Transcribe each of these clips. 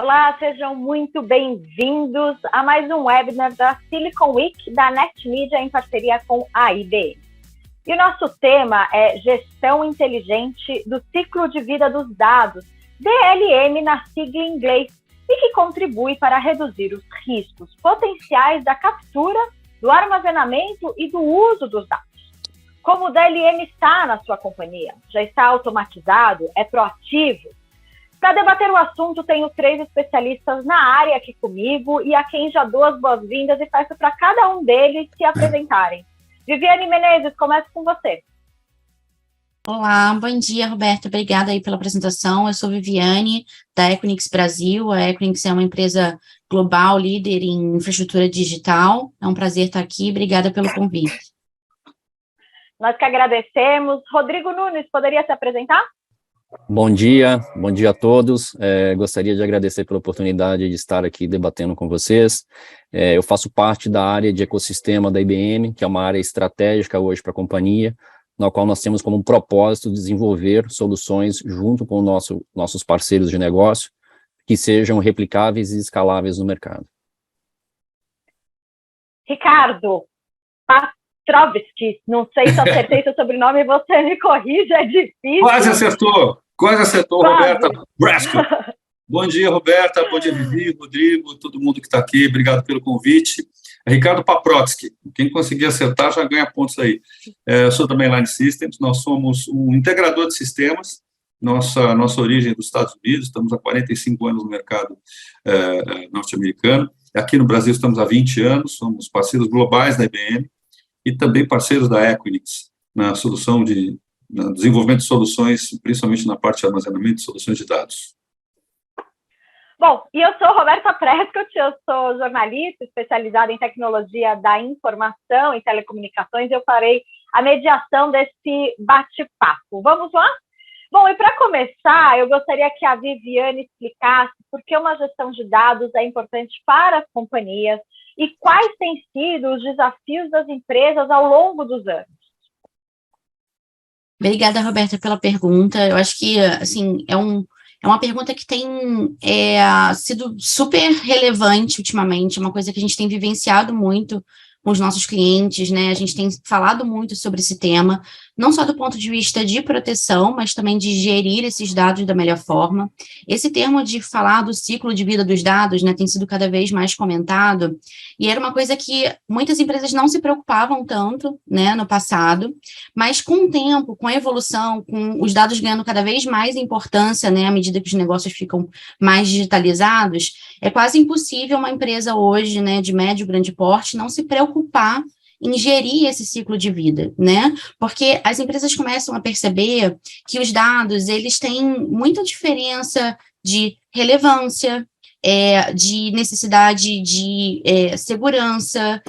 Olá, sejam muito bem-vindos a mais um webinar da Silicon Week da NetMedia em parceria com a IBM. E o nosso tema é Gestão Inteligente do Ciclo de Vida dos Dados, DLM na sigla em inglês, e que contribui para reduzir os riscos potenciais da captura, do armazenamento e do uso dos dados. Como o DLM está na sua companhia? Já está automatizado? É proativo? Para debater o assunto, tenho 3 especialistas na área aqui comigo e a quem já dou as boas-vindas e peço para cada um deles se apresentarem. Viviane Menezes, começo com você. Olá, bom dia, Roberto. Obrigada aí pela apresentação. Eu sou Viviane, da Equinix Brasil. A Equinix é uma empresa global, líder em infraestrutura digital. É um prazer estar aqui. Obrigada pelo convite. Nós que agradecemos. Rodrigo Nunes, poderia se apresentar? Bom dia a todos. Gostaria de agradecer pela oportunidade de estar aqui debatendo com vocês. Eu faço parte da área de ecossistema da IBM, que é uma área estratégica hoje para a companhia, na qual nós temos como propósito desenvolver soluções junto com nossos parceiros de negócio, que sejam replicáveis e escaláveis no mercado. Ricardo Patrovski, não sei se acertei seu sobrenome, você me corrige, é difícil. Quase acertou, Roberta Brasco. Bom dia, Roberta, bom dia, Vivi, Rodrigo, todo mundo que está aqui, obrigado pelo convite. Ricardo Paprotsky, quem conseguir acertar já ganha pontos aí. Eu sou da Mainline Systems, nós somos um integrador de sistemas, nossa origem é dos Estados Unidos, estamos há 45 anos no mercado norte-americano, aqui no Brasil estamos há 20 anos, somos parceiros globais da IBM e também parceiros da Equinix, na no desenvolvimento de soluções, principalmente na parte de armazenamento de soluções de dados. Bom, e eu sou Roberta Prescott, eu sou jornalista especializada em tecnologia da informação e telecomunicações, eu farei a mediação desse bate-papo. Vamos lá? Bom, e para começar, eu gostaria que a Viviane explicasse por que uma gestão de dados é importante para as companhias e quais têm sido os desafios das empresas ao longo dos anos. Obrigada, Roberta, pela pergunta. Eu acho que, assim, é uma pergunta que tem sido super relevante ultimamente, é uma coisa que a gente tem vivenciado muito com os nossos clientes, né? A gente tem falado muito sobre esse tema, não só do ponto de vista de proteção, mas também de gerir esses dados da melhor forma. Esse termo de falar do ciclo de vida dos dados, né, tem sido cada vez mais comentado, e era uma coisa que muitas empresas não se preocupavam tanto, né, no passado, mas com o tempo, com a evolução, com os dados ganhando cada vez mais importância, né, à medida que os negócios ficam mais digitalizados, é quase impossível uma empresa hoje, né, de médio e grande porte, não se preocupar em gerir esse ciclo de vida, né? Porque as empresas começam a perceber que os dados, eles têm muita diferença de relevância, de necessidade de segurança,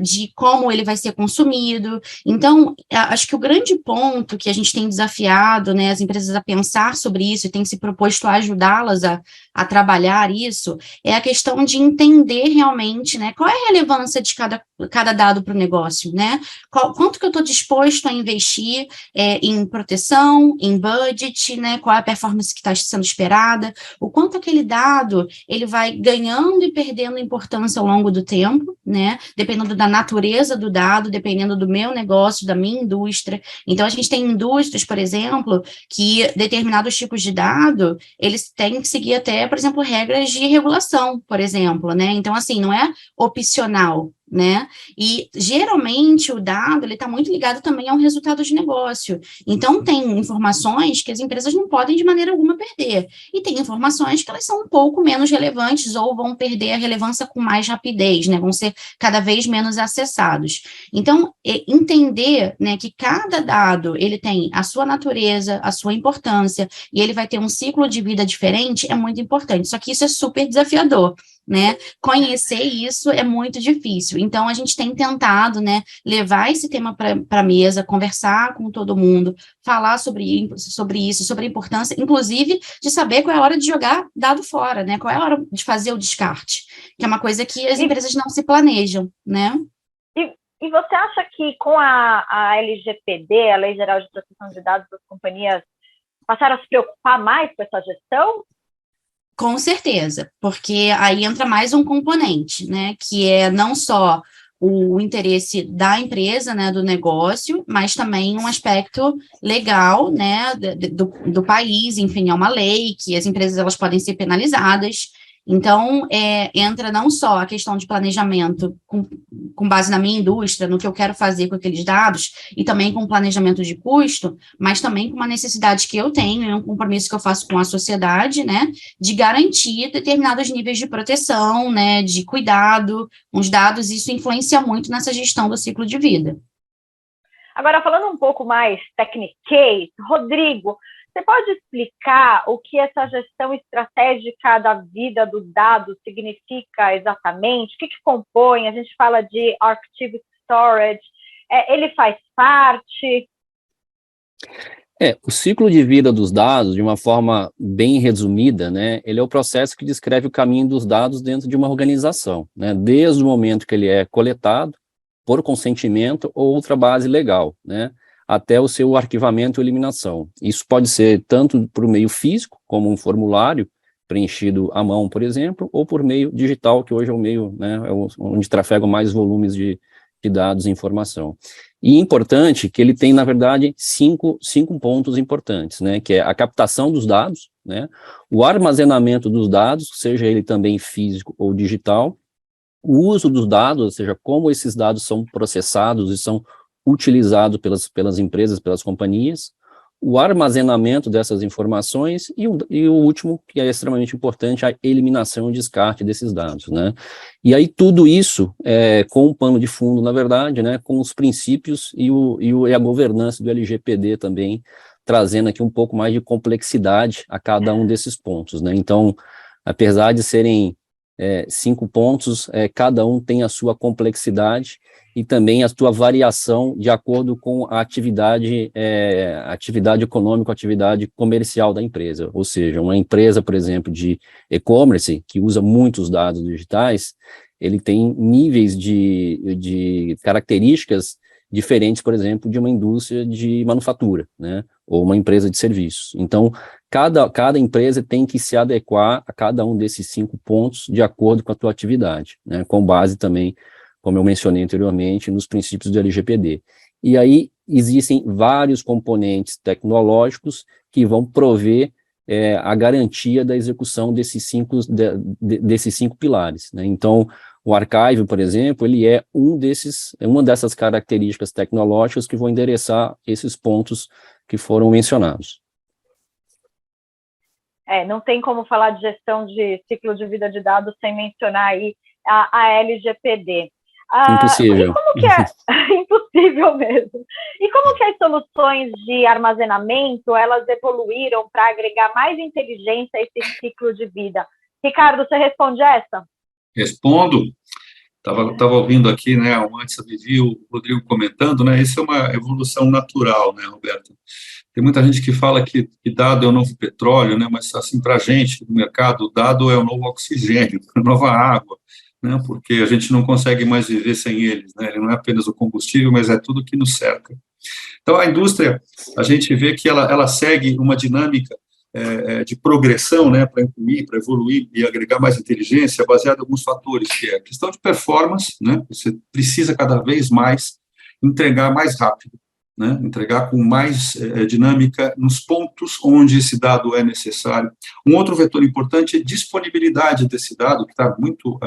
de como ele vai ser consumido. Então, acho que o grande ponto que a gente tem desafiado, né, as empresas a pensar sobre isso e tem se proposto a ajudá-las a trabalhar isso, é a questão de entender realmente, né, qual é a relevância de cada dado para o negócio, né? Quanto que eu estou disposto a investir em proteção, em budget, né? Qual é a performance que está sendo esperada, o quanto aquele dado ele vai ganhando e perdendo importância ao longo do tempo, né? Dependendo da natureza do dado, dependendo do meu negócio, da minha indústria. Então, a gente tem indústrias, por exemplo, que determinados tipos de dado, eles têm que seguir até, por exemplo, regras de regulação, por exemplo, né? Então, assim, não é opcional, né? E geralmente o dado ele está muito ligado também ao resultado de negócio. Então tem informações que as empresas não podem de maneira alguma perder, e tem informações que elas são um pouco menos relevantes ou vão perder a relevância com mais rapidez, né? Vão ser cada vez menos acessados. Então entender, né, que cada dado ele tem a sua natureza, a sua importância, e ele vai ter um ciclo de vida diferente é muito importante. Só que isso é super desafiador, né? Conhecer isso é muito difícil. Então, a gente tem tentado, né, levar esse tema para a mesa, conversar com todo mundo, falar sobre isso, sobre a importância, inclusive, de saber qual é a hora de jogar dado fora, né? Qual é a hora de fazer o descarte, que é uma coisa que as empresas não se planejam, né? E você acha que com a LGPD, a Lei Geral de Proteção de Dados das Companhias, passaram a se preocupar mais com essa gestão? Com certeza, porque aí entra mais um componente, né, que é não só o interesse da empresa, né, do negócio, mas também um aspecto legal, né, do país, enfim, é uma lei que as empresas elas podem ser penalizadas. Então, entra não só a questão de planejamento com base na minha indústria, no que eu quero fazer com aqueles dados, e também com planejamento de custo, mas também com uma necessidade que eu tenho, e um compromisso que eu faço com a sociedade, né, de garantir determinados níveis de proteção, né, de cuidado com os dados, isso influencia muito nessa gestão do ciclo de vida. Agora, falando um pouco mais tecniquez, Rodrigo, você pode explicar o que essa gestão estratégica da vida dos dados significa exatamente? O que compõe? A gente fala de Archive Storage, ele faz parte? O ciclo de vida dos dados, de uma forma bem resumida, né, ele é o processo que descreve o caminho dos dados dentro de uma organização, né, desde o momento que ele é coletado, por consentimento ou outra base legal, né, até o seu arquivamento e eliminação. Isso pode ser tanto por meio físico, como um formulário preenchido à mão, por exemplo, ou por meio digital, que hoje é o meio, né, onde trafegam mais volumes de dados e informação. E importante que ele tem, na verdade, cinco pontos importantes, né, que é a captação dos dados, né, o armazenamento dos dados, seja ele também físico ou digital, o uso dos dados, ou seja, como esses dados são processados e são utilizados pelas empresas, pelas companhias, o armazenamento dessas informações e o último, que é extremamente importante, a eliminação e descarte desses dados, né? E aí tudo isso com um pano de fundo, na verdade, né, com os princípios e a governança do LGPD também, trazendo aqui um pouco mais de complexidade a cada um desses pontos, né? Então, apesar de serem 5 pontos, cada um tem a sua complexidade e também a sua variação de acordo com a atividade econômica, atividade comercial da empresa. Ou seja, uma empresa, por exemplo, de e-commerce, que usa muitos dados digitais, ele tem níveis de características diferentes, por exemplo, de uma indústria de manufatura, né, ou uma empresa de serviços. Então, cada empresa tem que se adequar a cada um desses 5 pontos de acordo com a sua atividade, né, com base também, como eu mencionei anteriormente, nos princípios do LGPD. E aí existem vários componentes tecnológicos que vão prover a garantia da execução desses 5 pilares, né? Então, o archive, por exemplo, ele é uma dessas características tecnológicas que vão endereçar esses pontos que foram mencionados. Não tem como falar de gestão de ciclo de vida de dados sem mencionar aí a LGPD. Impossível. E como que impossível mesmo. E como que as soluções de armazenamento, elas evoluíram para agregar mais inteligência a esse ciclo de vida? Ricardo, você responde essa? Respondo. Estava ouvindo aqui, né, antes eu vi o Rodrigo comentando, né, isso é uma evolução natural, né, Roberto? Tem muita gente que fala que dado é o novo petróleo, né, mas assim, para a gente, no mercado, o dado é o novo oxigênio, a nova água, né, porque a gente não consegue mais viver sem eles, né, ele não é apenas o combustível, mas é tudo que nos cerca. Então, a indústria, a gente vê que ela segue uma dinâmica de progressão, né, para incluir, para evoluir e agregar mais inteligência, baseado em alguns fatores, que é a questão de performance, né, você precisa cada vez mais entregar mais rápido, né, entregar com mais dinâmica nos pontos onde esse dado é necessário. Um outro vetor importante é a disponibilidade desse dado, que está muito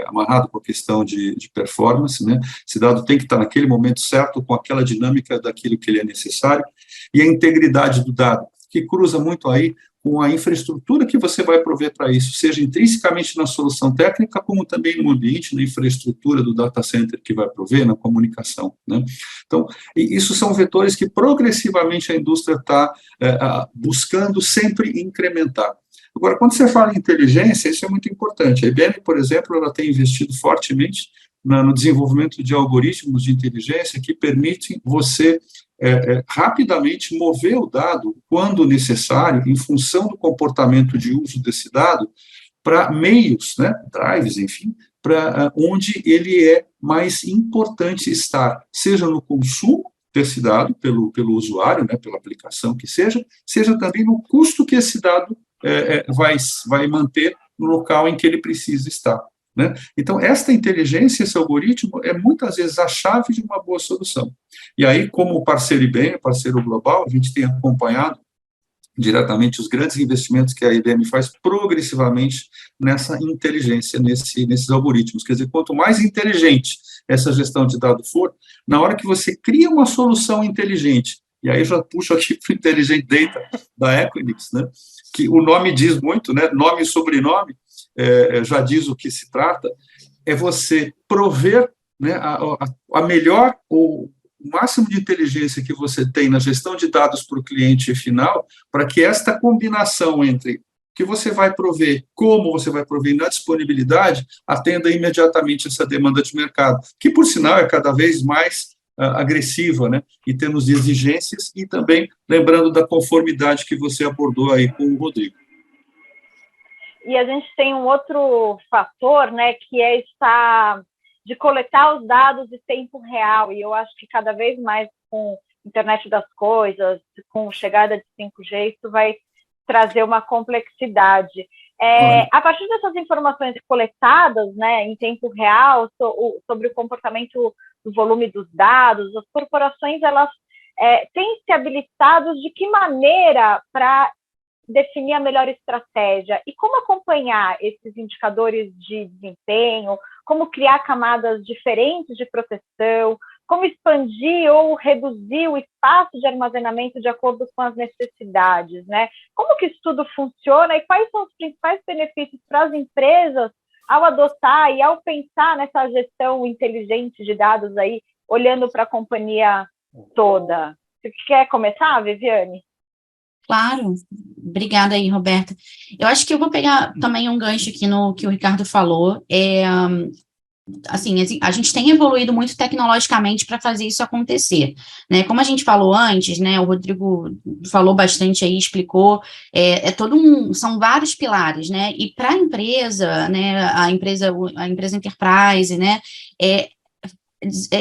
amarrado com a questão de performance, né, esse dado tem que estar naquele momento certo, com aquela dinâmica daquilo que ele é necessário, e a integridade do dado, que cruza muito aí com a infraestrutura que você vai prover para isso, seja intrinsecamente na solução técnica, como também no ambiente, na infraestrutura do data center que vai prover, na comunicação, né? Então, isso são vetores que progressivamente a indústria está buscando sempre incrementar. Agora, quando você fala em inteligência, isso é muito importante. A IBM, por exemplo, ela tem investido fortemente no desenvolvimento de algoritmos de inteligência que permitem você rapidamente mover o dado, quando necessário, em função do comportamento de uso desse dado, para meios, né, drives, enfim, para onde ele é mais importante estar, seja no consumo desse dado pelo usuário, né, pela aplicação que seja também no custo que esse dado vai manter no local em que ele precisa estar, né? Então, esta inteligência, esse algoritmo, é muitas vezes a chave de uma boa solução. E aí, como parceiro IBM, parceiro global, a gente tem acompanhado diretamente os grandes investimentos que a IBM faz progressivamente nessa inteligência, nesses algoritmos. Quer dizer, quanto mais inteligente essa gestão de dados for, na hora que você cria uma solução inteligente, e aí já puxo aqui para o Intelligent Data da Equinix, né, que o nome diz muito, né, nome e sobrenome, já diz o que se trata, é você prover, né, a melhor ou o máximo de inteligência que você tem na gestão de dados para o cliente final, para que esta combinação entre o que você vai prover, como você vai prover na disponibilidade, atenda imediatamente essa demanda de mercado, que, por sinal, é cada vez mais agressiva, né, em termos de exigências, e também lembrando da conformidade que você abordou aí com o Rodrigo. E a gente tem um outro fator, né, que é de coletar os dados de tempo real, e eu acho que cada vez mais com a internet das coisas, com chegada de 5G, isso vai trazer uma complexidade. A partir dessas informações coletadas, né, em tempo real, sobre o comportamento do volume dos dados, as corporações, elas têm se habilitado de que maneira para definir a melhor estratégia e como acompanhar esses indicadores de desempenho, como criar camadas diferentes de proteção, como expandir ou reduzir o espaço de armazenamento de acordo com as necessidades, né? Como que isso tudo funciona e quais são os principais benefícios para as empresas ao adotar e ao pensar nessa gestão inteligente de dados aí, olhando para a companhia toda? Você quer começar, Viviane? Claro, obrigada aí, Roberta. Eu acho que eu vou pegar também um gancho aqui no que o Ricardo falou. Assim, a gente tem evoluído muito tecnologicamente para fazer isso acontecer, né? Como a gente falou antes, né? O Rodrigo falou bastante aí, explicou, são vários pilares, né? E para a empresa, né? A empresa enterprise, né?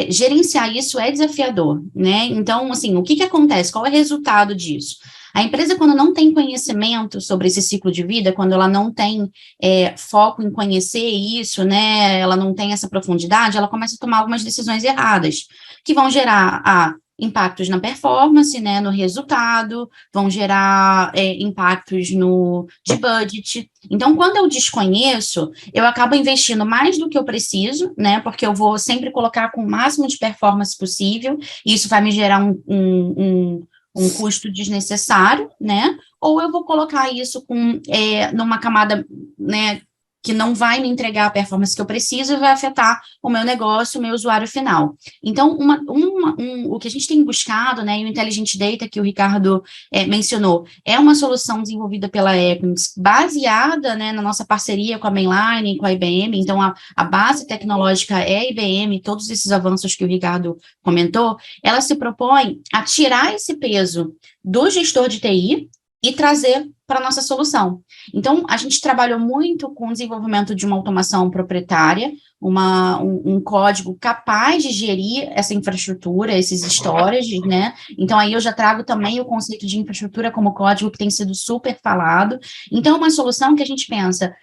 Gerenciar isso é desafiador, né? Então, assim, o que acontece? Qual é o resultado disso? A empresa, quando não tem conhecimento sobre esse ciclo de vida, quando ela não tem foco em conhecer isso, né? Ela não tem essa profundidade, ela começa a tomar algumas decisões erradas, que vão gerar impactos na performance, né, no resultado, vão gerar impactos de budget. Então, quando eu desconheço, eu acabo investindo mais do que eu preciso, né, porque eu vou sempre colocar com o máximo de performance possível, e isso vai me gerar um custo desnecessário, né, ou eu vou colocar isso numa camada, né, que não vai me entregar a performance que eu preciso e vai afetar o meu negócio, o meu usuário final. Então, o que a gente tem buscado, né, e o Intelligent Data que o Ricardo mencionou, é uma solução desenvolvida pela Equinix, baseada, né, na nossa parceria com a Mainline e com a IBM, então a base tecnológica é a IBM, todos esses avanços que o Ricardo comentou, ela se propõe a tirar esse peso do gestor de TI e trazer para a nossa solução. Então, a gente trabalhou muito com o desenvolvimento de uma automação proprietária, um código capaz de gerir essa infraestrutura, esses storage, né? Então, aí eu já trago também o conceito de infraestrutura como código que tem sido super falado. Então, uma solução que a gente pensa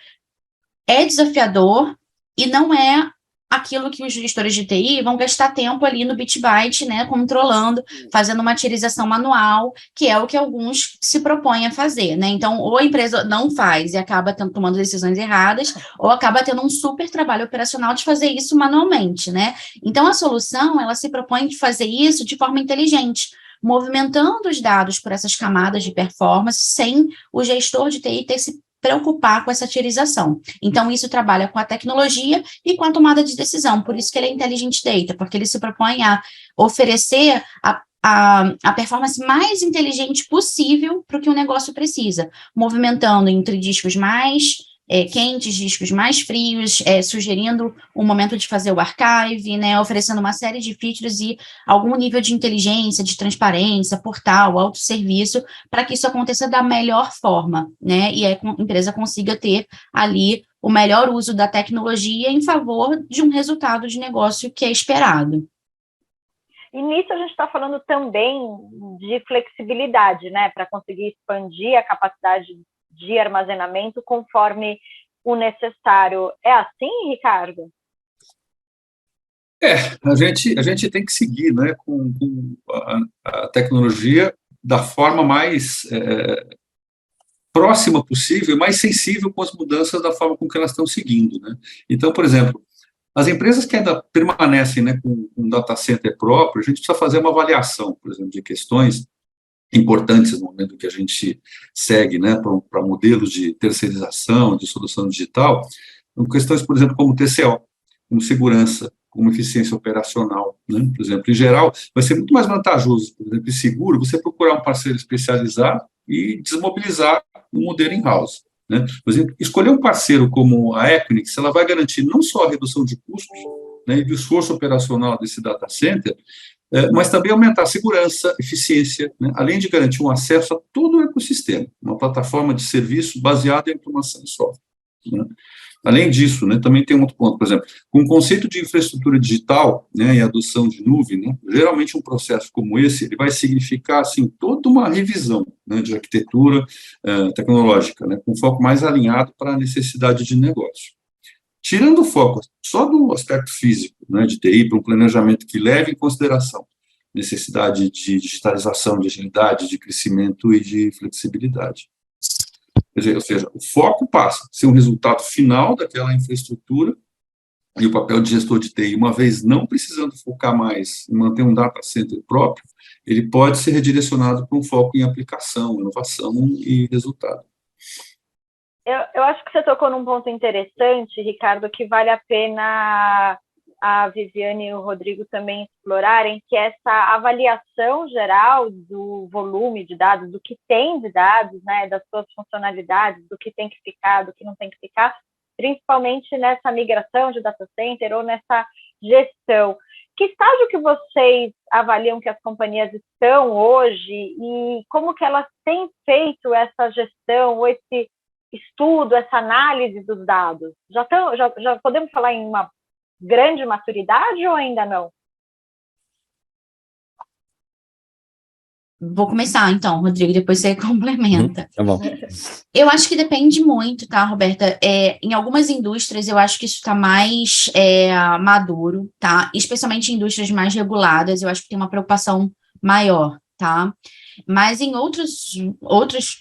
é desafiador e não é aquilo que os gestores de TI vão gastar tempo ali no bit-byte, né, controlando, fazendo uma utilização manual, que é o que alguns se propõem a fazer, né, então, ou a empresa não faz e acaba tomando decisões erradas, ou acaba tendo um super trabalho operacional de fazer isso manualmente, né, então a solução, ela se propõe de fazer isso de forma inteligente, movimentando os dados por essas camadas de performance, sem o gestor de TI ter se preocupar com essa tierização. Então, isso trabalha com a tecnologia e com a tomada de decisão, por isso que ele é Intelligent Data, porque ele se propõe a oferecer a performance mais inteligente possível para o que o negócio precisa, movimentando entre discos mais quentes, discos mais frios, sugerindo um momento de fazer o archive, né, oferecendo uma série de features e algum nível de inteligência, de transparência, portal, autosserviço, para que isso aconteça da melhor forma, né, e a empresa consiga ter ali o melhor uso da tecnologia em favor de um resultado de negócio que é esperado. E nisso a gente está falando também de flexibilidade, né, para conseguir expandir a capacidade de armazenamento conforme o necessário. É assim, Ricardo? A gente tem que seguir, né, com a tecnologia da forma mais próxima possível, mais sensível com as mudanças da forma com que elas estão seguindo, né? Então, por exemplo, as empresas que ainda permanecem, né, com um data center próprio, a gente precisa fazer uma avaliação, por exemplo, de questões importantes no momento que a gente segue, né, para modelos de terceirização, de solução digital, questões, por exemplo, como TCO, como segurança, como eficiência operacional, né? Por exemplo, em geral, vai ser muito mais vantajoso, por exemplo, e seguro, você procurar um parceiro especializado e desmobilizar um modelo in-house, né? Por exemplo, escolher um parceiro como a Equinix, ela vai garantir não só a redução de custos, né, e do esforço operacional desse data center, mas também aumentar a segurança, eficiência, né, além de garantir um acesso a todo o ecossistema, uma plataforma de serviço baseada em automação e software, né? Além disso, né, também tem um outro ponto, por exemplo, com o conceito de infraestrutura digital, né, e adoção de nuvem, né, geralmente um processo como esse, ele vai significar, assim, toda uma revisão, né, de arquitetura tecnológica, né, com foco mais alinhado para a necessidade de negócio. Tirando o foco só do aspecto físico, né, de TI, para um planejamento que leve em consideração necessidade de digitalização, de agilidade, de crescimento e de flexibilidade. Quer dizer, ou seja, o foco passa a ser um resultado final daquela infraestrutura e o papel de gestor de TI, uma vez não precisando focar mais em manter um data center próprio, ele pode ser redirecionado para um foco em aplicação, inovação e resultado. Eu acho que você tocou num ponto interessante, Ricardo, que vale a pena a Viviane e o Rodrigo também explorarem, que é essa avaliação geral do volume de dados, do que tem de dados, né, das suas funcionalidades, do que tem que ficar, do que não tem que ficar, principalmente nessa migração de data center ou nessa gestão. Que estágio que vocês avaliam que as companhias estão hoje e como que elas têm feito essa gestão ou esse estudo, essa análise dos dados? Já podemos falar em uma grande maturidade ou ainda não? Vou começar, então, Rodrigo, depois você complementa. Tá bom. Eu acho que depende muito, tá, Roberta? Em algumas indústrias, eu acho que isso está mais maduro, tá? Especialmente em indústrias mais reguladas, eu acho que tem uma preocupação maior, tá? Mas em outros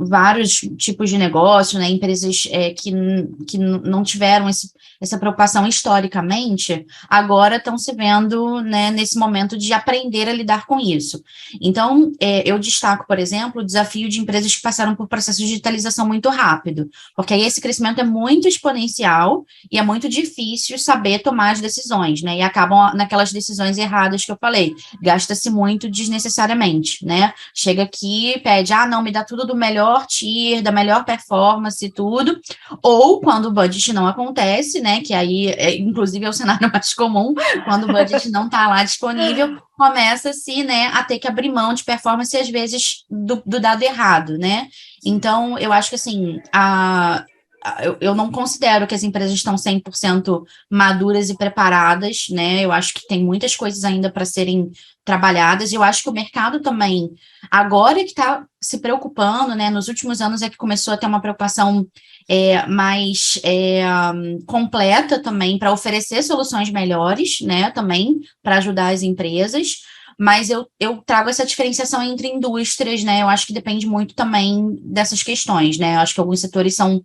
vários tipos de negócio, né, empresas que não tiveram essa preocupação historicamente, agora estão se vendo, né, nesse momento de aprender a lidar com isso. Então, eu destaco, por exemplo, o desafio de empresas que passaram por processo de digitalização muito rápido, porque aí esse crescimento é muito exponencial e é muito difícil saber tomar as decisões, né, e acabam naquelas decisões erradas que eu falei, gasta-se muito desnecessariamente, né? Chega aqui, pede, não, me dá tudo do melhor tier, da melhor performance e tudo, ou quando o budget não acontece, né, que aí, inclusive, é o cenário mais comum, quando o budget não está lá disponível, começa-se, né, a ter que abrir mão de performance, às vezes, do dado errado, né? Então, eu acho que, assim, eu não considero que as empresas estão 100% maduras e preparadas, né? Eu acho que tem muitas coisas ainda para serem trabalhadas, e eu acho que o mercado também, agora que está se preocupando, né? Nos últimos anos é que começou a ter uma preocupação mais completa também, para oferecer soluções melhores, né? Também, para ajudar as empresas. Mas eu trago essa diferenciação entre indústrias, né? Eu acho que depende muito também dessas questões, né? Eu acho que alguns setores são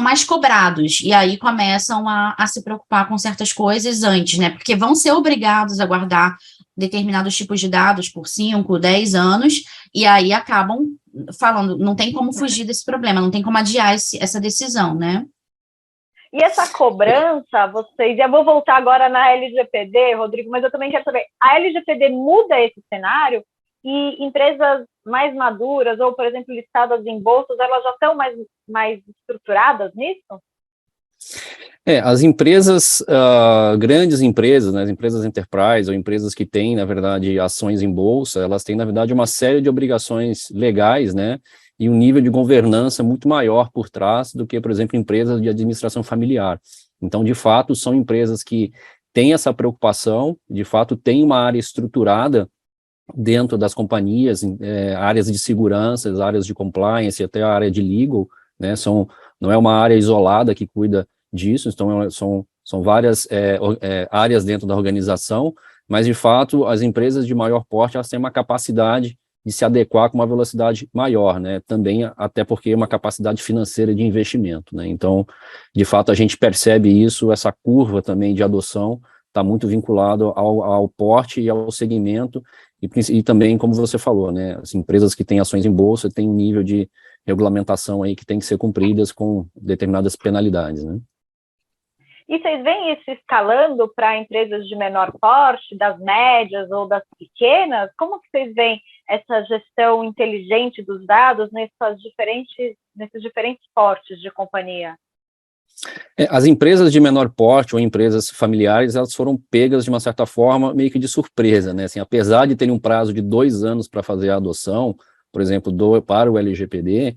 mais cobrados, e aí começam a se preocupar com certas coisas antes, né? Porque vão ser obrigados a guardar determinados tipos de dados por 5, 10 anos, e aí acabam falando, não tem como fugir desse problema, não tem como adiar essa decisão, né? E essa cobrança, vocês... Eu vou voltar agora na LGPD, Rodrigo, mas eu também quero saber, a LGPD muda esse cenário? E empresas mais maduras, ou, por exemplo, listadas em bolsas, elas já estão mais estruturadas nisso? As empresas, grandes empresas, né, as empresas enterprise, ou empresas que têm, na verdade, ações em bolsa, elas têm, na verdade, uma série de obrigações legais, né, e um nível de governança muito maior por trás do que, por exemplo, empresas de administração familiar. Então, de fato, são empresas que têm essa preocupação, de fato, têm uma área estruturada dentro das companhias, áreas de segurança, áreas de compliance, até a área de legal, né? Não é uma área isolada que cuida disso, então são várias áreas dentro da organização, mas, de fato, as empresas de maior porte, elas têm uma capacidade de se adequar com uma velocidade maior, né? Também, até porque uma capacidade financeira de investimento, né? Então, de fato, a gente percebe isso, essa curva também de adoção está muito vinculado ao porte e ao segmento, e também, como você falou, né? As empresas que têm ações em bolsa têm um nível de regulamentação aí que tem que ser cumpridas com determinadas penalidades, né? E vocês veem isso escalando para empresas de menor porte, das médias ou das pequenas? Como que vocês veem essa gestão inteligente dos dados nesses diferentes portes de companhia? As empresas de menor porte ou empresas familiares, elas foram pegas de uma certa forma meio que de surpresa, né? Assim, apesar de terem um prazo de 2 anos para fazer a adoção, por exemplo, para o LGPD,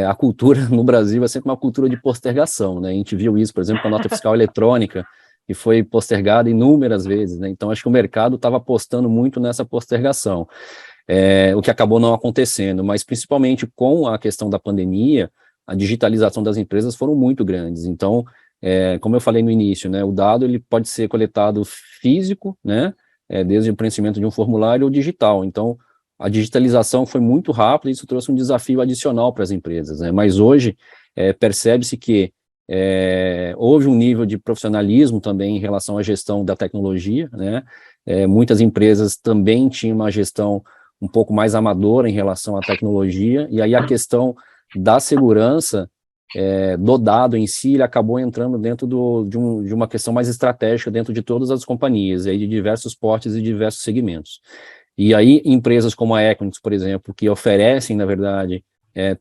a cultura no Brasil é sempre uma cultura de postergação, né? A gente viu isso, por exemplo, com a nota fiscal eletrônica, que foi postergada inúmeras vezes, né? Então, acho que o mercado estava apostando muito nessa postergação, o que acabou não acontecendo, mas principalmente com a questão da pandemia, a digitalização das empresas foram muito grandes. Então, como eu falei no início, né, o dado ele pode ser coletado físico, né, desde o preenchimento de um formulário ou digital. Então, a digitalização foi muito rápida e isso trouxe um desafio adicional para as empresas, né? Mas hoje percebe-se que houve um nível de profissionalismo também em relação à gestão da tecnologia, né? Muitas empresas também tinham uma gestão um pouco mais amadora em relação à tecnologia, e aí a questão da segurança do dado em si, ele acabou entrando dentro de uma questão mais estratégica dentro de todas as companhias, aí de diversos portes e diversos segmentos. E aí, empresas como a Equinix, por exemplo, que oferecem, na verdade,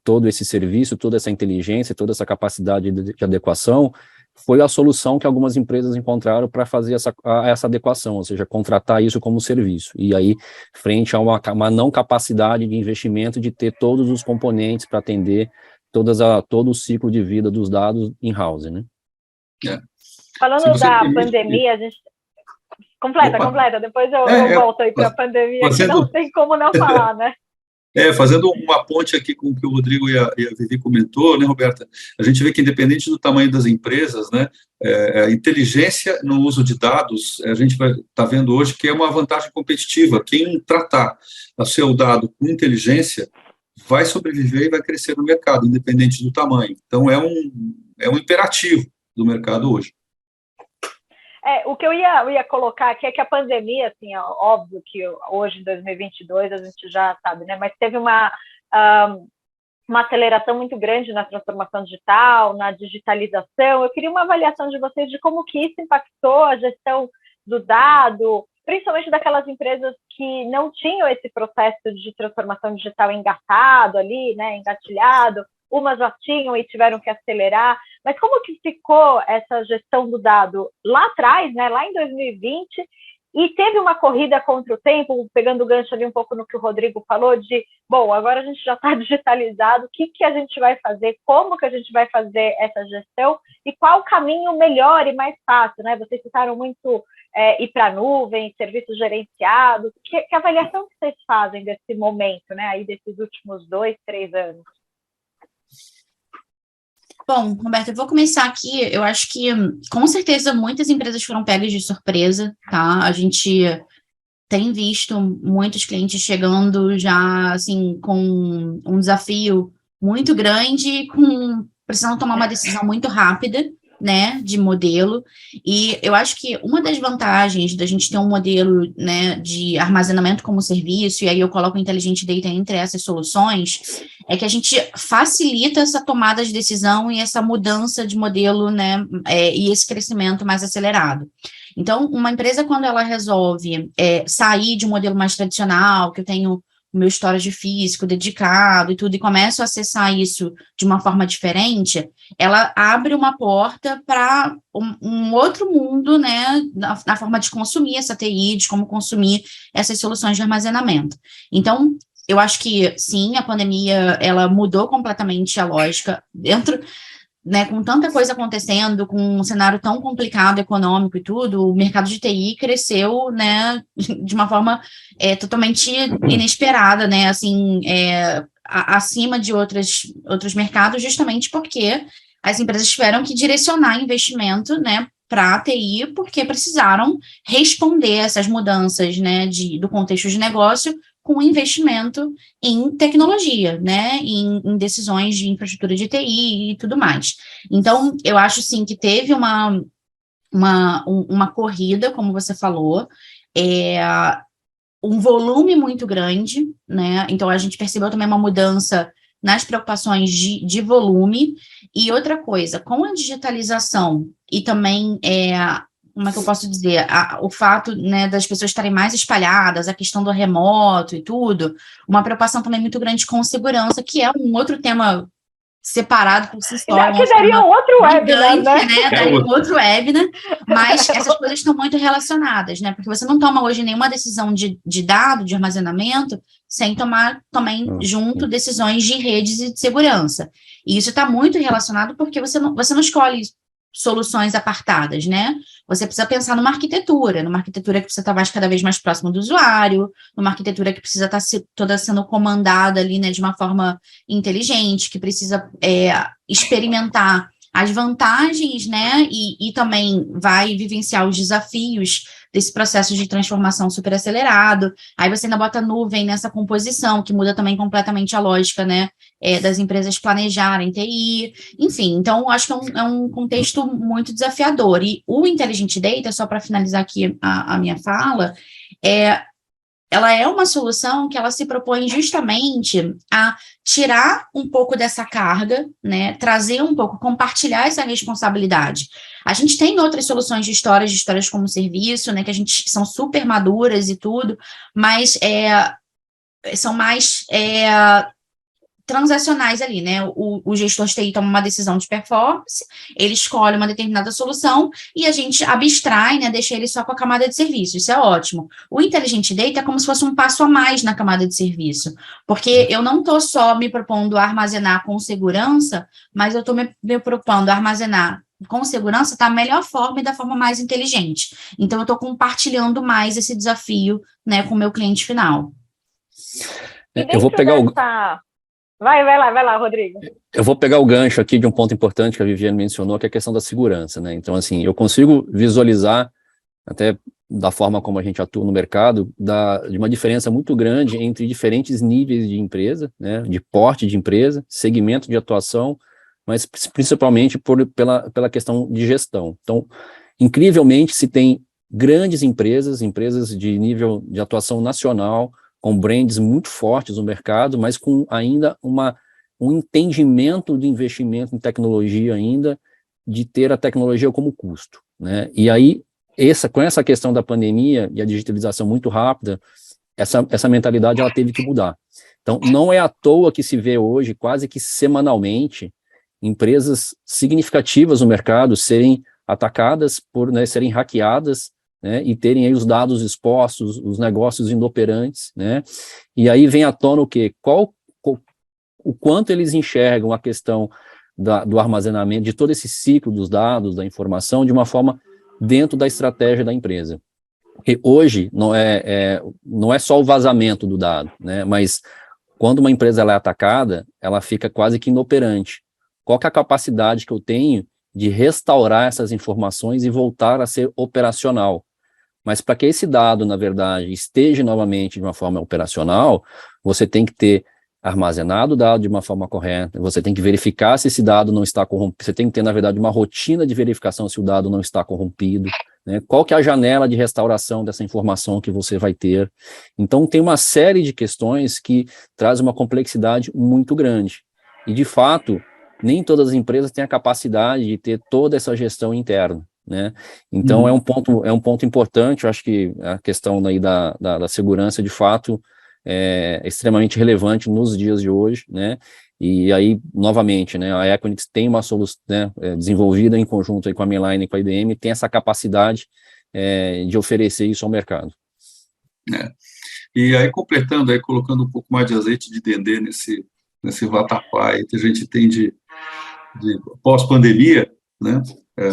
todo esse serviço, toda essa inteligência, toda essa capacidade de adequação, foi a solução que algumas empresas encontraram para fazer essa adequação, ou seja, contratar isso como serviço. E aí, frente a uma não capacidade de investimento de ter todos os componentes para atender todo o ciclo de vida dos dados in-house, né? Falando da pandemia, a gente... Completa, depois eu volto aí para a pandemia, que não tem como não falar, né? Fazendo uma ponte aqui com o que o Rodrigo e a Vivi comentou, né, Roberta? A gente vê que, independente do tamanho das empresas, né, a inteligência no uso de dados, a gente está vendo hoje que é uma vantagem competitiva. Quem tratar o seu dado com inteligência vai sobreviver e vai crescer no mercado, independente do tamanho. Então, é um imperativo do mercado hoje. O que eu ia colocar aqui é que a pandemia, assim, óbvio que hoje, em 2022, a gente já sabe, né? Mas teve uma aceleração muito grande na transformação digital, na digitalização. Eu queria uma avaliação de vocês de como que isso impactou a gestão do dado, principalmente daquelas empresas que não tinham esse processo de transformação digital engatado ali, né? Engatilhado. Umas já tinham e tiveram que acelerar, mas como que ficou essa gestão do dado lá atrás, né, lá em 2020, e teve uma corrida contra o tempo, pegando o gancho ali um pouco no que o Rodrigo falou, de, bom, agora a gente já está digitalizado, o que a gente vai fazer, como que a gente vai fazer essa gestão, e qual o caminho melhor e mais fácil, né? Vocês citaram muito ir para a nuvem, serviços gerenciados, que avaliação que vocês fazem desse momento, né, aí desses últimos 2, 3 anos? Bom, Roberta, eu vou começar aqui. Eu acho que, com certeza, muitas empresas foram pegas de surpresa, tá? A gente tem visto muitos clientes chegando já, assim, com um desafio muito grande, precisando tomar uma decisão muito rápida, né, de modelo, e eu acho que uma das vantagens da gente ter um modelo, né, de armazenamento como serviço, e aí eu coloco o Intelligent Data entre essas soluções, é que a gente facilita essa tomada de decisão e essa mudança de modelo, né, e esse crescimento mais acelerado. Então, uma empresa, quando ela resolve sair de um modelo mais tradicional, que eu tenho o meu storage físico dedicado e tudo, e começo a acessar isso de uma forma diferente, ela abre uma porta para um outro mundo, né, na forma de consumir essa TI, de como consumir essas soluções de armazenamento. Então, eu acho que, sim, a pandemia, ela mudou completamente a lógica. né, com tanta coisa acontecendo, com um cenário tão complicado econômico e tudo, o mercado de TI cresceu, né, de uma forma totalmente inesperada, né, assim, acima de outros mercados, justamente porque as empresas tiveram que direcionar investimento, né, para a TI, porque precisaram responder essas mudanças, né, do contexto de negócio com investimento em tecnologia, né, em decisões de infraestrutura de TI e tudo mais. Então, eu acho, sim, que teve uma corrida, como você falou, um volume muito grande, né, então a gente percebeu também uma mudança nas preocupações de volume, e outra coisa, com a digitalização e também como é que eu posso dizer, o fato, né, das pessoas estarem mais espalhadas, a questão do remoto e tudo, uma preocupação também muito grande com segurança, que é um outro tema separado por si só. Que daria um outro webinar, né? Daria um outro webinar, mas essas coisas estão muito relacionadas, né? Porque você não toma hoje nenhuma decisão de dado, de armazenamento, sem tomar também junto decisões de redes e de segurança. E isso está muito relacionado porque você não escolhe soluções apartadas, né? Você precisa pensar numa arquitetura que precisa estar cada vez mais próximo do usuário, numa arquitetura que precisa estar toda sendo comandada ali, né, de uma forma inteligente, que precisa experimentar as vantagens, né, e também vai vivenciar os desafios desse processo de transformação super acelerado. Aí você ainda bota nuvem nessa composição, que muda também completamente a lógica, né, das empresas planejarem TI, enfim, então acho que é um contexto muito desafiador. E o Intelligent Data, só para finalizar aqui a minha fala, ela é uma solução que ela se propõe justamente a tirar um pouco dessa carga, né, trazer um pouco, compartilhar essa responsabilidade. A gente tem outras soluções de histórias como serviço, né, que são super maduras e tudo, mas são mais transacionais ali, né, o gestor de TI toma uma decisão de performance, ele escolhe uma determinada solução e a gente abstrai, né, deixa ele só com a camada de serviço, isso é ótimo. O Intelligent Data é como se fosse um passo a mais na camada de serviço, porque eu não estou só me propondo a armazenar com segurança, mas eu estou me propondo a armazenar com segurança da melhor forma e da forma mais inteligente. Então, eu estou compartilhando mais esse desafio, né, com o meu cliente final. Eu vou pegar Vai lá, Rodrigo. Eu vou pegar o gancho aqui de um ponto importante que a Viviane mencionou, que é a questão da segurança, né? Então, assim, eu consigo visualizar, até da forma como a gente atua no mercado, de uma diferença muito grande entre diferentes níveis de empresa, né? De porte de empresa, segmento de atuação, mas principalmente pela questão de gestão. Então, incrivelmente, se tem grandes empresas de nível de atuação nacional, com brands muito fortes no mercado, mas com ainda um entendimento de investimento em tecnologia ainda, de ter a tecnologia como custo, né? E aí, com essa questão da pandemia e a digitalização muito rápida, essa mentalidade ela teve que mudar. Então, não é à toa que se vê hoje, quase que semanalmente, empresas significativas no mercado serem atacadas, né, serem hackeadas, né, e terem aí os dados expostos, os negócios inoperantes, né, e aí vem à tona o quê? O quanto eles enxergam a questão do armazenamento, de todo esse ciclo dos dados, da informação, de uma forma dentro da estratégia da empresa. Porque hoje não é só o vazamento do dado, né, mas quando uma empresa ela é atacada, ela fica quase que inoperante. Qual que é a capacidade que eu tenho de restaurar essas informações e voltar a ser operacional? Mas para que esse dado, na verdade, esteja novamente de uma forma operacional, você tem que ter armazenado o dado de uma forma correta, você tem que verificar se esse dado não está corrompido, você tem que ter, na verdade, uma rotina de verificação se o dado não está corrompido, né? Qual que é a janela de restauração dessa informação que você vai ter. Então, tem uma série de questões que traz uma complexidade muito grande. E, de fato, nem todas as empresas têm a capacidade de ter toda essa gestão interna, né? Então, é um ponto importante. Eu acho que a questão daí da segurança, de fato, é extremamente relevante nos dias de hoje, né? E aí, novamente, né, a Equinix tem uma solução, né, desenvolvida em conjunto aí com a Mainline e com a IBM, tem essa capacidade de oferecer isso ao mercado. E aí, completando, aí, colocando um pouco mais de azeite de dendê nesse vatapá aí que a gente tem de de pós-pandemia, né?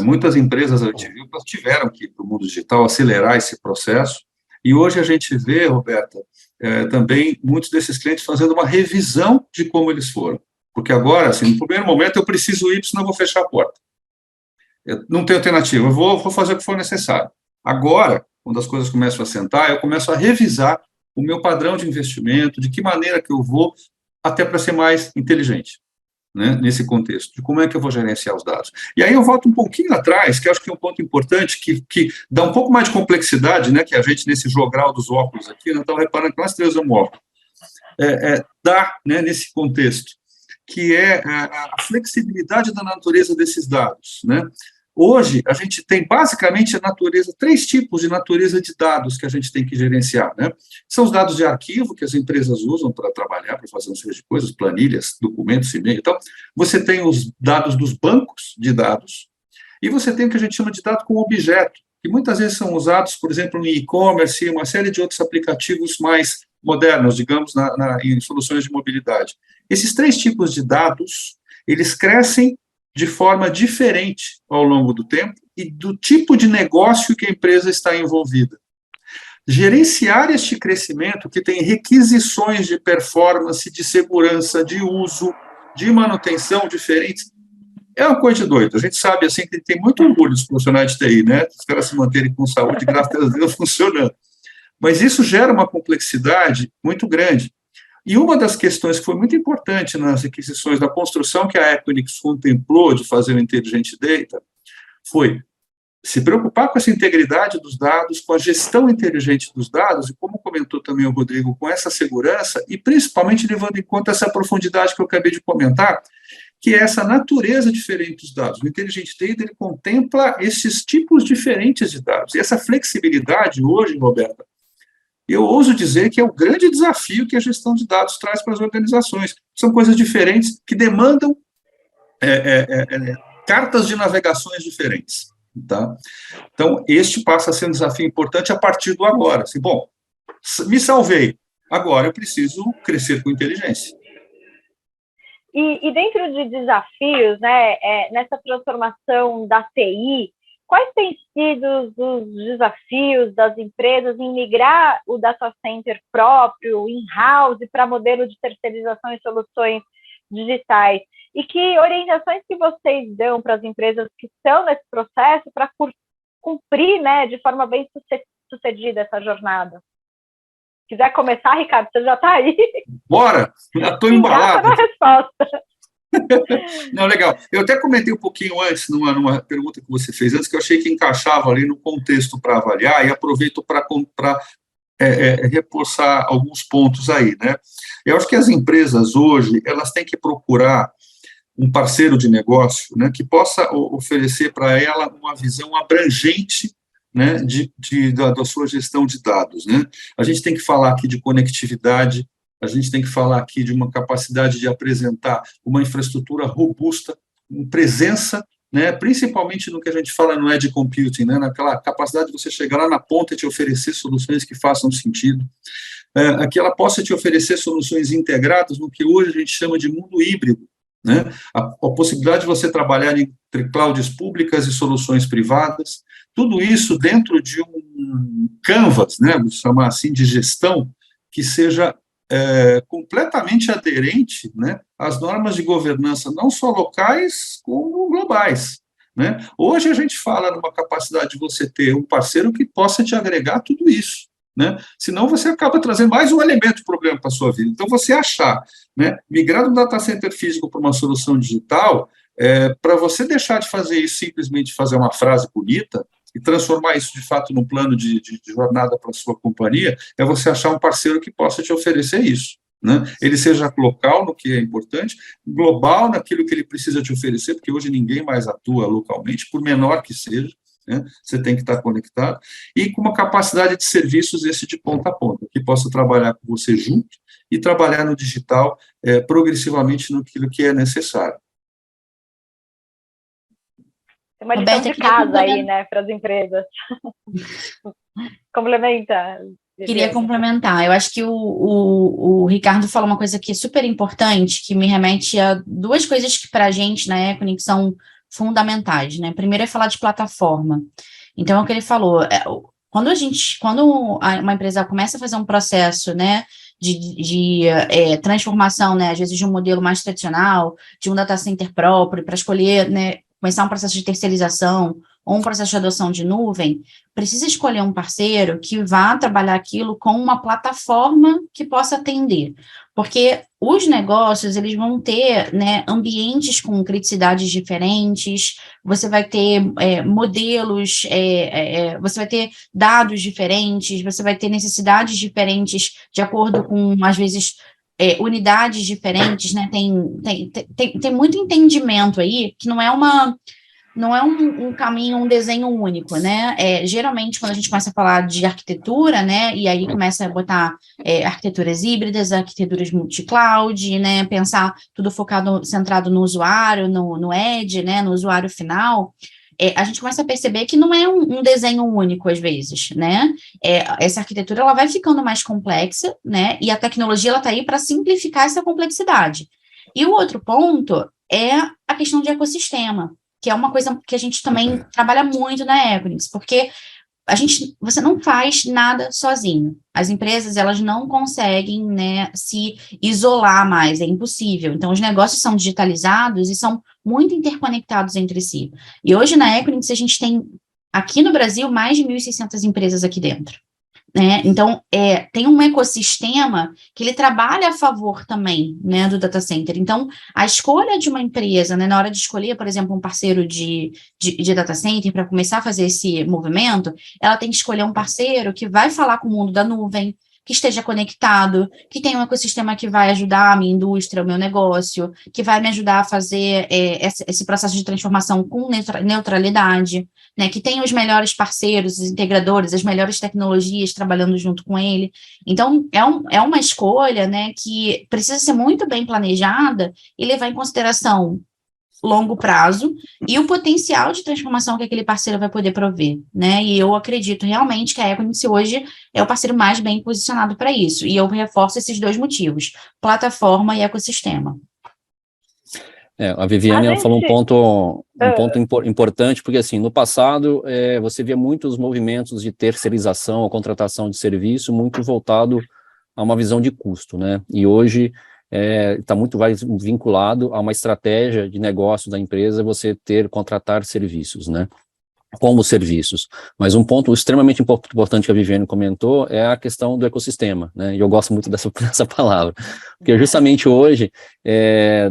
Muitas empresas, a gente viu, tiveram que, para o mundo digital, acelerar esse processo, e hoje a gente vê, Roberta, também muitos desses clientes fazendo uma revisão de como eles foram, porque agora, assim, no primeiro momento, eu preciso ir, senão eu vou fechar a porta. Eu não tenho alternativa, eu vou fazer o que for necessário. Agora, quando as coisas começam a sentar, eu começo a revisar o meu padrão de investimento, de que maneira que eu vou, até para ser mais inteligente, né, nesse contexto, de como é que eu vou gerenciar os dados. E aí eu volto um pouquinho atrás, que acho que é um ponto importante, que dá um pouco mais de complexidade, né, que a gente, nesse jogral dos óculos aqui, nós estamos reparando que nós três usamos óculos, dá, né, nesse contexto, que é a flexibilidade da natureza desses dados, né. Hoje, a gente tem basicamente a natureza, 3 tipos de natureza de dados que a gente tem que gerenciar, né? São os dados de arquivo, que as empresas usam para trabalhar, para fazer uma série de coisas, planilhas, documentos, e-mail e tal. Você tem os dados dos bancos de dados, e você tem o que a gente chama de dado com objeto, que muitas vezes são usados, por exemplo, em e-commerce e uma série de outros aplicativos mais modernos, digamos, em soluções de mobilidade. Esses 3 tipos de dados, eles crescem de forma diferente ao longo do tempo e do tipo de negócio que a empresa está envolvida. Gerenciar este crescimento, que tem requisições de performance, de segurança, de uso, de manutenção diferentes, é uma coisa de doido. A gente sabe assim, que tem muito orgulho dos profissionais de TI, né? Os caras se manterem com saúde, graças a Deus, funcionando. Mas isso gera uma complexidade muito grande. E uma das questões que foi muito importante nas requisições da construção que a Equinix contemplou de fazer o Intelligent Data foi se preocupar com essa integridade dos dados, com a gestão inteligente dos dados, e como comentou também o Rodrigo, com essa segurança, e principalmente levando em conta essa profundidade que eu acabei de comentar, que é essa natureza diferente dos dados. O Intelligent Data, ele contempla esses tipos diferentes de dados. E essa flexibilidade hoje, Roberta, eu ouso dizer que é o grande desafio que a gestão de dados traz para as organizações. São coisas diferentes que demandam cartas de navegações diferentes. Tá? Então, este passa a ser um desafio importante a partir do agora. Assim, bom, me salvei, agora eu preciso crescer com inteligência. E dentro de desafios, né, nessa transformação da TI, quais têm sido os desafios das empresas em migrar o data center próprio, in-house, para modelo de terceirização e soluções digitais? E que orientações que vocês dão para as empresas que estão nesse processo para cumprir, né, de forma bem sucedida essa jornada? Se quiser começar, Ricardo, você já está aí. Bora! Já estou embalado. Na resposta. Não, legal. Eu até comentei um pouquinho antes, numa pergunta que você fez antes, que eu achei que encaixava ali no contexto para avaliar, e aproveito para reforçar alguns pontos aí, né? Eu acho que as empresas hoje, elas têm que procurar um parceiro de negócio, né, que possa oferecer para ela uma visão abrangente, né, da sua gestão de dados, né? A gente tem que falar aqui de conectividade, a gente tem que falar aqui de uma capacidade de apresentar uma infraestrutura robusta, com presença, né, principalmente no que a gente fala no edge computing, né, naquela capacidade de você chegar lá na ponta e te oferecer soluções que façam sentido, que ela possa te oferecer soluções integradas no que hoje a gente chama de mundo híbrido, né? A possibilidade de você trabalhar entre clouds públicas e soluções privadas, tudo isso dentro de um canvas, né, vou chamar assim, de gestão, que seja completamente aderente, né, às normas de governança, não só locais, como globais. Né? Hoje a gente fala numa capacidade de você ter um parceiro que possa te agregar tudo isso. Né? Senão você acaba trazendo mais um elemento de problema para a sua vida. Então, você achar, né, migrar do data center físico para uma solução digital, para você deixar de fazer isso, simplesmente fazer uma frase bonita, e transformar isso, de fato, num plano de jornada para a sua companhia, é você achar um parceiro que possa te oferecer isso. Né? Ele seja local, no que é importante, global, naquilo que ele precisa te oferecer, porque hoje ninguém mais atua localmente, por menor que seja, né? Você tem que estar conectado, e com uma capacidade de serviços esse de ponta a ponta, que possa trabalhar com você junto e trabalhar no digital progressivamente naquilo que é necessário. Tem uma lição de casa aí, né, para as empresas. Complementa. Queria complementar. Eu acho que o Ricardo falou uma coisa que é super importante, que me remete a duas coisas que para a gente na Equinix são fundamentais, né? Primeiro é falar de plataforma. Então, é o que ele falou, quando uma empresa começa a fazer um processo, né, de transformação, né, às vezes de um modelo mais tradicional, de um data center próprio, para escolher, né, começar um processo de terceirização ou um processo de adoção de nuvem, precisa escolher um parceiro que vá trabalhar aquilo com uma plataforma que possa atender. Porque os negócios, eles vão ter, né, ambientes com criticidades diferentes, você vai ter modelos, você vai ter dados diferentes, você vai ter necessidades diferentes de acordo com, às vezes, unidades diferentes, né? Tem muito entendimento aí que não é um caminho, um desenho único, né? Geralmente, quando a gente começa a falar de arquitetura, né, e aí começa a botar arquiteturas híbridas, arquiteturas multi-cloud, né, pensar tudo focado, centrado no usuário, no edge, né, no usuário final, a gente começa a perceber que não é um desenho único, às vezes, né? Essa arquitetura, ela vai ficando mais complexa, né, e a tecnologia, ela está aí para simplificar essa complexidade. E o outro ponto é a questão de ecossistema, que é uma coisa que a gente também trabalha muito na Equinix, porque você não faz nada sozinho. As empresas, elas não conseguem, né, se isolar mais, é impossível. Então, os negócios são digitalizados e são muito interconectados entre si. E hoje, na Equinix, a gente tem, aqui no Brasil, mais de 1.600 empresas aqui dentro. Né? Então, tem um ecossistema que ele trabalha a favor também, né, do data center. Então, a escolha de uma empresa, né, na hora de escolher, por exemplo, um parceiro de data center para começar a fazer esse movimento, ela tem que escolher um parceiro que vai falar com o mundo da nuvem, que esteja conectado, que tenha um ecossistema que vai ajudar a minha indústria, o meu negócio, que vai me ajudar a fazer esse processo de transformação com neutralidade, né, que tenha os melhores parceiros, os integradores, as melhores tecnologias trabalhando junto com ele. Então, é uma escolha, né, que precisa ser muito bem planejada e levar em consideração longo prazo e o potencial de transformação que aquele parceiro vai poder prover, né? E eu acredito realmente que a Equinix hoje é o parceiro mais bem posicionado para isso. E eu reforço esses dois motivos: plataforma e ecossistema. A Viviane ela falou um ponto importante, porque assim, no passado você via muitos movimentos de terceirização ou contratação de serviço muito voltado a uma visão de custo, né? E hoje está muito mais vinculado a uma estratégia de negócio da empresa, você contratar serviços, né? Como serviços. Mas um ponto extremamente importante que a Viviane comentou é a questão do ecossistema, né? E eu gosto muito dessa palavra, porque justamente hoje,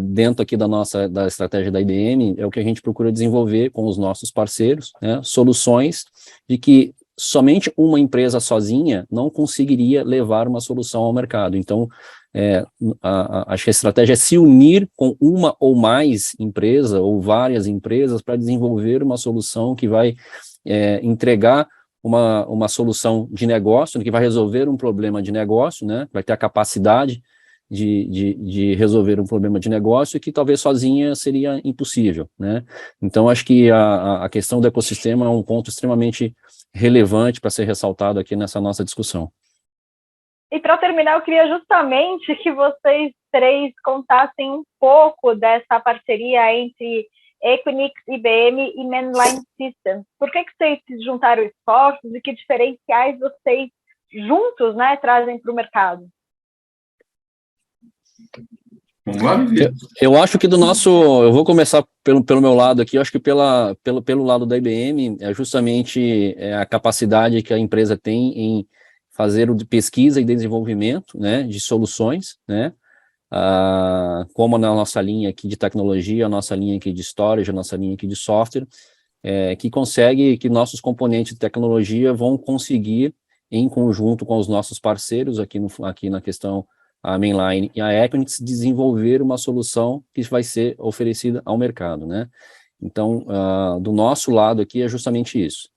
dentro aqui da estratégia da IBM, é o que a gente procura desenvolver com os nossos parceiros, né? Soluções de que somente uma empresa sozinha não conseguiria levar uma solução ao mercado. Então, acho que a estratégia é se unir com uma ou mais empresas, ou várias empresas, para desenvolver uma solução que vai entregar uma solução de negócio, que vai resolver um problema de negócio, né? Vai ter a capacidade de resolver um problema de negócio que talvez sozinha seria impossível, né? Então, acho que a questão do ecossistema é um ponto extremamente relevante para ser ressaltado aqui nessa nossa discussão. E para terminar, eu queria justamente que vocês três contassem um pouco dessa parceria entre Equinix, IBM e Mainline Systems. Por que vocês se juntaram esforços e que diferenciais vocês juntos, né, trazem para o mercado? Vamos lá, Vivi. Eu acho que eu vou começar pelo meu lado aqui, eu acho que pelo lado da IBM, é justamente a capacidade que a empresa tem em fazer pesquisa e desenvolvimento, né, de soluções, né, como na nossa linha aqui de tecnologia, a nossa linha aqui de storage, a nossa linha aqui de software, que nossos componentes de tecnologia vão conseguir, em conjunto com os nossos parceiros aqui na questão a Mainline e a Equinix, desenvolver uma solução que vai ser oferecida ao mercado, né? Então, do nosso lado aqui é justamente isso.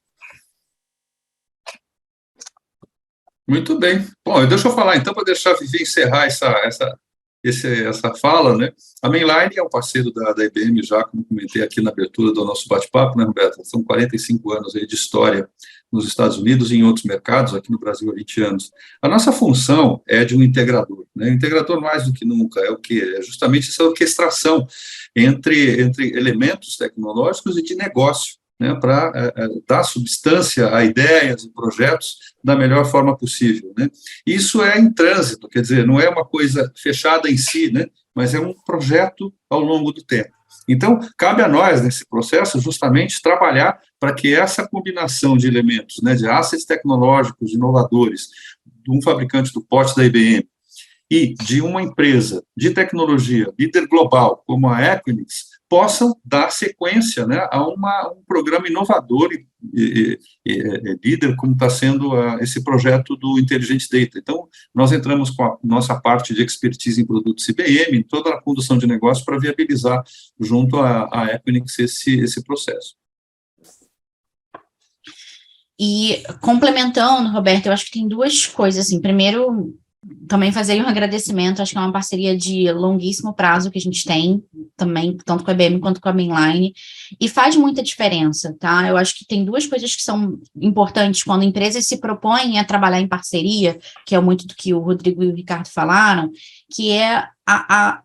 Muito bem. Bom, deixa eu falar então, para deixar a Vivi encerrar essa fala, né? A Mainline é um parceiro da IBM já, como comentei aqui na abertura do nosso bate-papo, né, Roberta? São 45 anos aí de história nos Estados Unidos e em outros mercados, aqui no Brasil há 20 anos. A nossa função é de um integrador, né? O integrador, mais do que nunca, é o quê? É justamente essa orquestração entre elementos tecnológicos e de negócio, né, para dar substância a ideias e projetos da melhor forma possível, né? Isso é em trânsito, quer dizer, não é uma coisa fechada em si, né, mas é um projeto ao longo do tempo. Então, cabe a nós, nesse processo, justamente trabalhar para que essa combinação de elementos, né, de assets tecnológicos inovadores, de um fabricante do porte da IBM e de uma empresa de tecnologia líder global, como a Equinix, possam dar sequência, né, a um programa inovador e líder, como está sendo esse projeto do Intelligent Data. Então, nós entramos com a nossa parte de expertise em produtos IBM, em toda a condução de negócio, para viabilizar junto à Equinix esse processo. E complementando, Roberto, eu acho que tem duas coisas, assim, primeiro, também fazer um agradecimento, acho que é uma parceria de longuíssimo prazo que a gente tem, também, tanto com a IBM quanto com a Mainline, e faz muita diferença, tá? Eu acho que tem duas coisas que são importantes quando empresas se propõem a trabalhar em parceria, que é muito do que o Rodrigo e o Ricardo falaram, que é,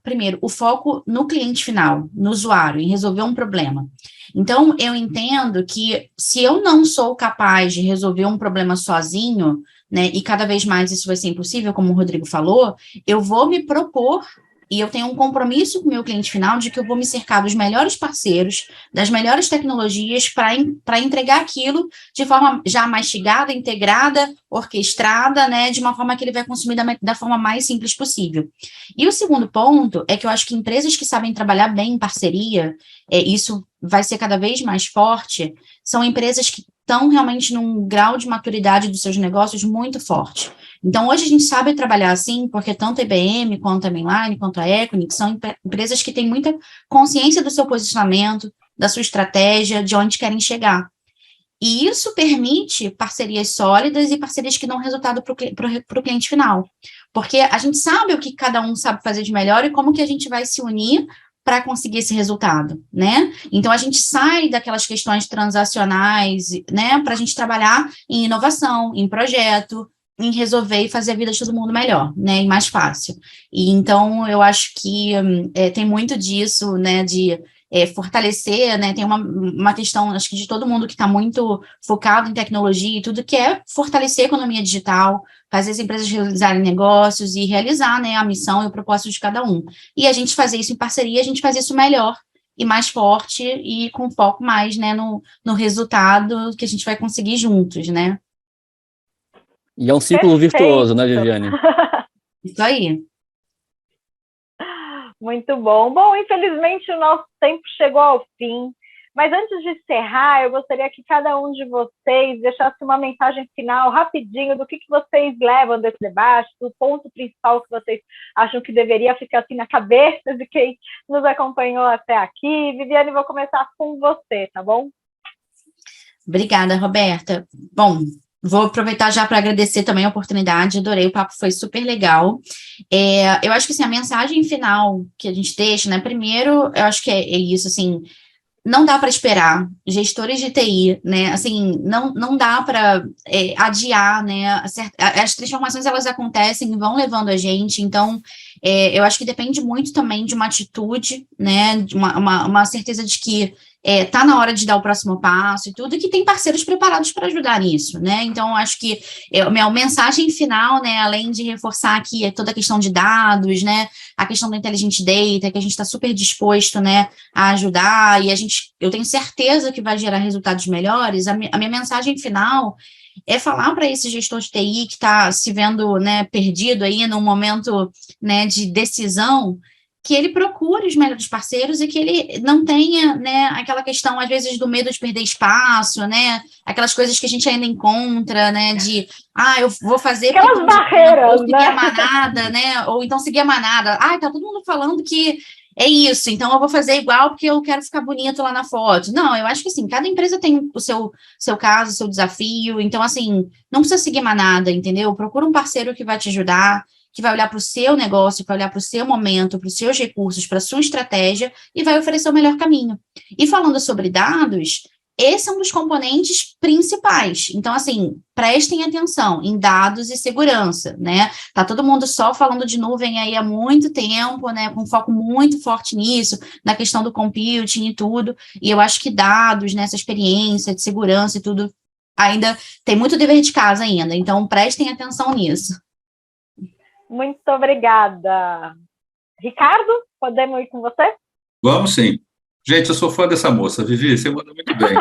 primeiro, o foco no cliente final, no usuário, em resolver um problema. Então, eu entendo que se eu não sou capaz de resolver um problema sozinho, né, e cada vez mais isso vai ser impossível, como o Rodrigo falou, eu vou me propor, e eu tenho um compromisso com o meu cliente final, de que eu vou me cercar dos melhores parceiros, das melhores tecnologias, para entregar aquilo de forma já mastigada, integrada, orquestrada, né, de uma forma que ele vai consumir da forma mais simples possível. E o segundo ponto é que eu acho que empresas que sabem trabalhar bem em parceria, isso vai ser cada vez mais forte, são empresas que estão realmente num grau de maturidade dos seus negócios muito forte. Então, hoje a gente sabe trabalhar assim, porque tanto a IBM, quanto a Mainline, quanto a Equinix, são empresas que têm muita consciência do seu posicionamento, da sua estratégia, de onde querem chegar. E isso permite parcerias sólidas e parcerias que dão resultado para o cliente final. Porque a gente sabe o que cada um sabe fazer de melhor e como que a gente vai se unir para conseguir esse resultado, né? Então, a gente sai daquelas questões transacionais, né, para a gente trabalhar em inovação, em projeto, em resolver e fazer a vida de todo mundo melhor, né, e mais fácil. E, então, eu acho que tem muito disso, né, de fortalecer, né, tem uma questão, acho que de todo mundo que está muito focado em tecnologia e tudo, que é fortalecer a economia digital, fazer as empresas realizarem negócios e realizar, né, a missão e o propósito de cada um. E a gente fazer isso em parceria, a gente fazer isso melhor e mais forte e com foco mais, né, no resultado que a gente vai conseguir juntos, né. E é um ciclo virtuoso, né, Viviane? Isso aí. Muito bom. Bom, infelizmente o nosso tempo chegou ao fim, mas antes de encerrar, eu gostaria que cada um de vocês deixasse uma mensagem final rapidinho do que vocês levam desse debate, do ponto principal que vocês acham que deveria ficar assim na cabeça de quem nos acompanhou até aqui. Viviane, vou começar com você, tá bom? Obrigada, Roberta. Bom, vou aproveitar já para agradecer também a oportunidade, adorei, o papo foi super legal. Eu acho que assim, a mensagem final que a gente deixa, né, primeiro, eu acho que é isso, assim, não dá para esperar, gestores de TI, né, assim, não dá para adiar, né, as transformações, elas acontecem e vão levando a gente, então, eu acho que depende muito também de uma atitude, né, de uma certeza de que tá na hora de dar o próximo passo e tudo, e que tem parceiros preparados para ajudar nisso, né, então acho que a minha mensagem final, né, além de reforçar aqui toda a questão de dados, né, a questão do Intelligent Data, que a gente está super disposto, né, a ajudar, e eu tenho certeza que vai gerar resultados melhores, a minha mensagem final é falar para esse gestor de TI que está se vendo, né, perdido aí num momento, né, de decisão, que ele procure os melhores parceiros e que ele não tenha, né, aquela questão, às vezes, do medo de perder espaço, né, aquelas coisas que a gente ainda encontra, né, de, eu vou fazer... Aquelas barreiras, seguir a manada, né, ou então seguir a manada, tá todo mundo falando que é isso, então eu vou fazer igual porque eu quero ficar bonito lá na foto. Não, eu acho que, assim, cada empresa tem o seu caso, o seu desafio, então, assim, não precisa seguir manada, entendeu? Procura um parceiro que vai te ajudar, que vai olhar para o seu negócio, vai olhar para o seu momento, para os seus recursos, para a sua estratégia e vai oferecer o melhor caminho. E falando sobre dados, esse é um dos componentes principais. Então, assim, prestem atenção em dados e segurança, né? Tá todo mundo só falando de nuvem aí há muito tempo, né? Com foco muito forte nisso, na questão do computing e tudo. E eu acho que dados, nessa experiência de segurança e tudo, ainda tem muito dever de casa ainda. Então, prestem atenção nisso. Muito obrigada. Ricardo, podemos ir com você? Vamos sim. Gente, eu sou fã dessa moça, Vivi, você manda muito bem.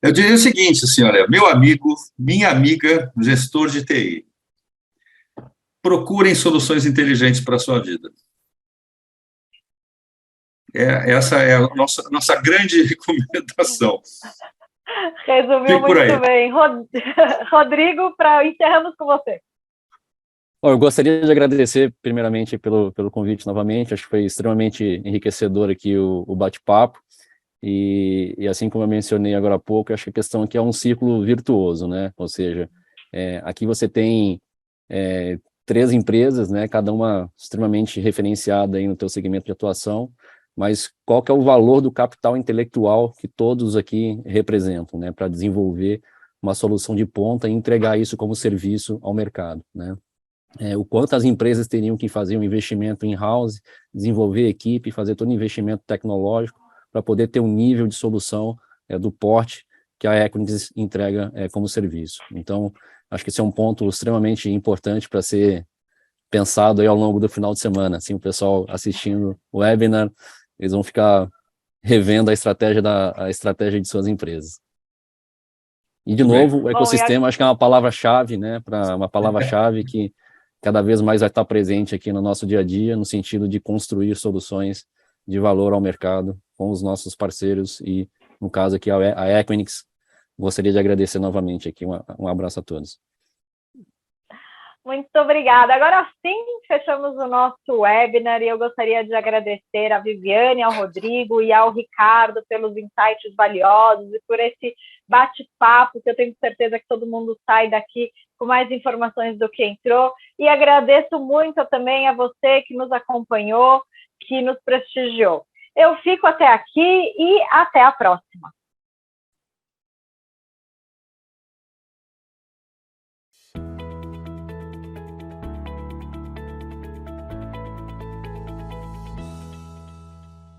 Eu diria o seguinte, senhora, meu amigo, minha amiga, gestor de TI, procurem soluções inteligentes para a sua vida. Essa é a nossa grande recomendação. Resumiu muito bem. Rodrigo, encerramos com você. Bom, eu gostaria de agradecer, primeiramente, pelo convite novamente. Acho que foi extremamente enriquecedor aqui o bate-papo. E assim como eu mencionei agora há pouco, acho que a questão aqui é um ciclo virtuoso, né? Ou seja, aqui você tem 3 empresas, né? Cada uma extremamente referenciada aí no teu segmento de atuação, mas qual que é o valor do capital intelectual que todos aqui representam, né? Para desenvolver uma solução de ponta e entregar isso como serviço ao mercado, né? O quanto as empresas teriam que fazer um investimento in-house, desenvolver equipe, fazer todo o investimento tecnológico para poder ter um nível de solução do porte que a Equinix entrega como serviço. Então, acho que esse é um ponto extremamente importante para ser pensado aí ao longo do final de semana. Assim, o pessoal assistindo o webinar, eles vão ficar revendo a estratégia de suas empresas. E, de novo, o ecossistema, acho que é uma palavra-chave, né? Uma palavra-chave que cada vez mais vai estar presente aqui no nosso dia a dia, no sentido de construir soluções de valor ao mercado com os nossos parceiros e, no caso aqui, a Equinix. Gostaria de agradecer novamente aqui. Um abraço a todos. Muito obrigada. Agora sim, fechamos o nosso webinar e eu gostaria de agradecer a Viviane, ao Rodrigo e ao Ricardo pelos insights valiosos e por esse bate-papo, que eu tenho certeza que todo mundo sai daqui com mais informações do que entrou. E agradeço muito também a você que nos acompanhou, que nos prestigiou. Eu fico até aqui e até a próxima.